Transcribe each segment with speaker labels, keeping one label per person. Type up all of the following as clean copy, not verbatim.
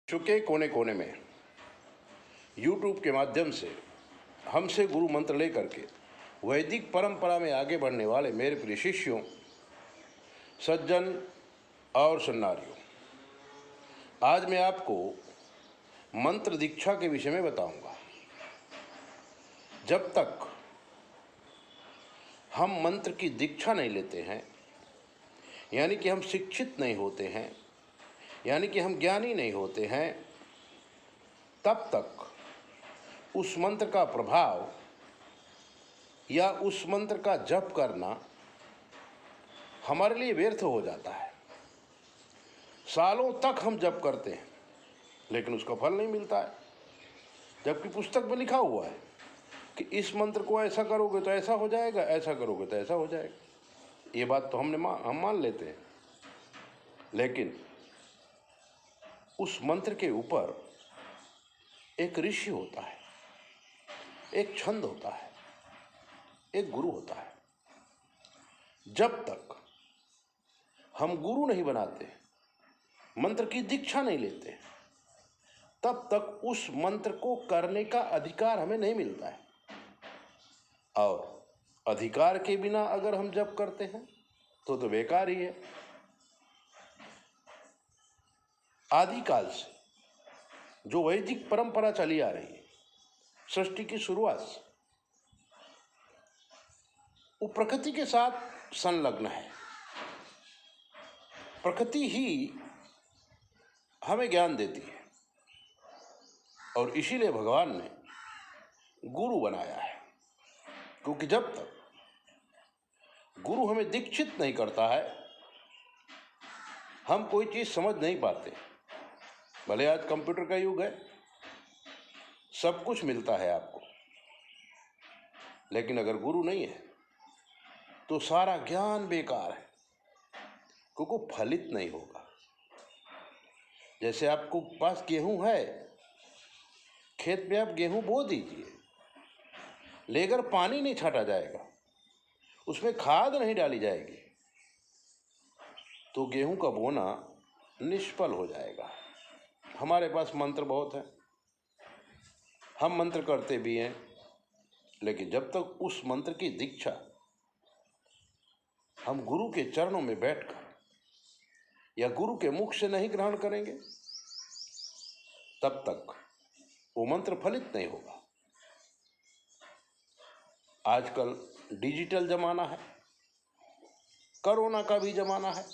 Speaker 1: विश्व के कोने कोने में YouTube के माध्यम से हमसे गुरु मंत्र लेकर के वैदिक परंपरा में आगे बढ़ने वाले मेरे प्रिय शिष्यों, सज्जन और सन्नारियों, आज मैं आपको मंत्र दीक्षा के विषय में बताऊंगा। जब तक हम मंत्र की दीक्षा नहीं लेते हैं, यानी कि हम शिक्षित नहीं होते हैं, यानी कि हम ज्ञानी नहीं होते हैं, तब तक उस मंत्र का प्रभाव या उस मंत्र का जप करना हमारे लिए व्यर्थ हो जाता है। सालों तक हम जप करते हैं लेकिन उसका फल नहीं मिलता है, जबकि पुस्तक में लिखा हुआ है कि इस मंत्र को ऐसा करोगे तो ऐसा हो जाएगा, ऐसा करोगे तो ऐसा हो जाएगा। ये बात तो हम मान लेते हैं, लेकिन उस मंत्र के ऊपर एक ऋषि होता है, एक छंद होता है, एक गुरु होता है। जब तक हम गुरु नहीं बनाते, मंत्र की दीक्षा नहीं लेते, तब तक उस मंत्र को करने का अधिकार हमें नहीं मिलता है। और अधिकार के बिना अगर हम जप करते हैं तो बेकार ही है। आदिकाल से जो वैदिक परंपरा चली आ रही है, सृष्टि की शुरुआत से, वो प्रकृति के साथ संलग्न है। प्रकृति ही हमें ज्ञान देती है और इसीलिए भगवान ने गुरु बनाया है, क्योंकि जब तक गुरु हमें दीक्षित नहीं करता है, हम कोई चीज़ समझ नहीं पाते। भले आज कंप्यूटर का युग है, सब कुछ मिलता है आपको, लेकिन अगर गुरु नहीं है तो सारा ज्ञान बेकार है, क्योंकि फलित नहीं होगा। जैसे आपको पास गेहूं है, खेत में आप गेहूं बो दीजिए, लेकर पानी नहीं छाटा जाएगा, उसमें खाद नहीं डाली जाएगी, तो गेहूं का बोना निष्फल हो जाएगा। हमारे पास मंत्र बहुत है, हम मंत्र करते भी हैं, लेकिन जब तक उस मंत्र की दीक्षा हम गुरु के चरणों में बैठकर या गुरु के मुख से नहीं ग्रहण करेंगे, तब तक वो मंत्र फलित नहीं होगा। आजकल डिजिटल जमाना है, कोरोना का भी जमाना है,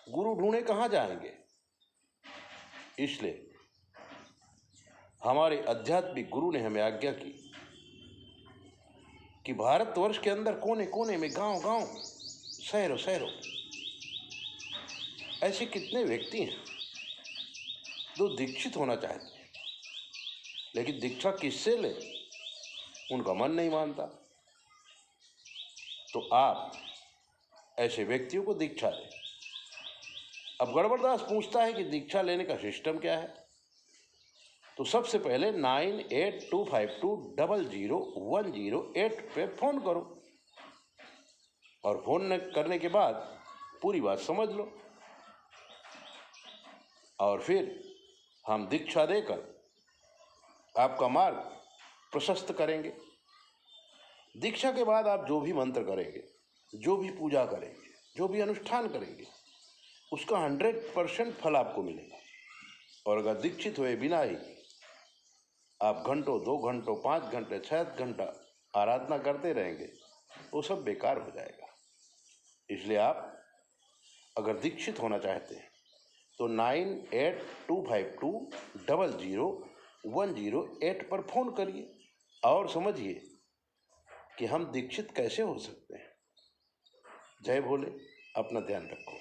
Speaker 1: गुरु ढूंढे कहाँ जाएंगे? इसलिए हमारे आध्यात्मिक गुरु ने हमें आज्ञा की कि भारतवर्ष के अंदर कोने कोने में, गांव गांव, शहरों शहरों ऐसे कितने व्यक्ति हैं जो दीक्षित होना चाहते हैं, लेकिन दीक्षा किससे ले, उनका मन नहीं मानता। तो आप ऐसे व्यक्तियों को दीक्षा दें। अब गड़बड़दास पूछता है कि दीक्षा लेने का सिस्टम क्या है, तो सबसे पहले 9825200108 पे फोन करो और फोन करने के बाद पूरी बात समझ लो, और फिर हम दीक्षा देकर आपका मार्ग प्रशस्त करेंगे। दीक्षा के बाद आप जो भी मंत्र करेंगे, जो भी पूजा करेंगे, जो भी अनुष्ठान करेंगे, उसका 100% फल आपको मिलेगा। और अगर दीक्षित हुए बिना ही आप घंटों, 2 घंटों, 5 घंटे, 6 घंटा आराधना करते रहेंगे, वो सब बेकार हो जाएगा। इसलिए आप अगर दीक्षित होना चाहते हैं तो 9825200108 पर फोन करिए और समझिए कि हम दीक्षित कैसे हो सकते हैं। जय भोले, अपना ध्यान रखो।